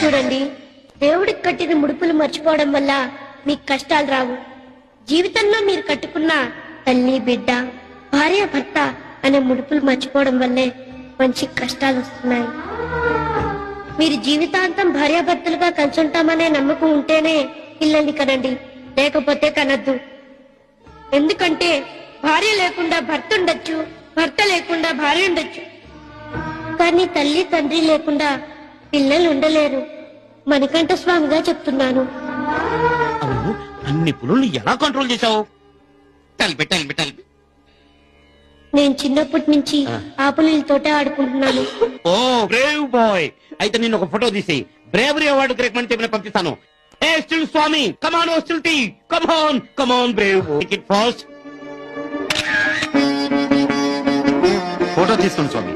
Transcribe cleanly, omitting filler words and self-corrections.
చూడండి, దేవుడికి కట్టిన ముడుపులు మర్చిపోవడం వల్ల మీకు కష్టాలు రావు. జీవితంలో మీరు కట్టుకున్న తల్లి, బిడ్డ, భార్య, భర్త అనే ముడుపులు మర్చిపోవడం వల్లే మంచి కష్టాలు వస్తున్నాయి. మీరు జీవితాంతం భార్యాభర్తలుగా కలిసి ఉంటామనే నమ్మకం ఉంటేనే పిల్లల్ని కనండి, లేకపోతే కనద్దు. ఎందుకంటే భార్య లేకుండా భర్త ఉండొచ్చు, భర్త లేకుండా భార్య ఉండొచ్చు, కానీ తల్లి తండ్రి లేకుండా పిల్లలు ఉండలేరు. మణికంఠ స్వామిగా చెప్తున్నాను. అవును, అన్ని పులుల్ని ఎలా కంట్రోల్ చేశావు? తలిపి నేను చిన్నప్పటి నుంచి ఆ పులులతోటే ఆడుకుంటున్నాను. ఓ బ్రేవ్ బాయ్, అయితే నేను ఒక ఫోటో తీసి బ్రేవరీ అవార్డు రికమెండ్ చెప్పిన పంపిస్తాను. ఏ స్టిల్ స్వామి, కమాన్ ఓ స్టిల్ టీ, come on brave, take it fast. Photo తీసుకోండి స్వామి.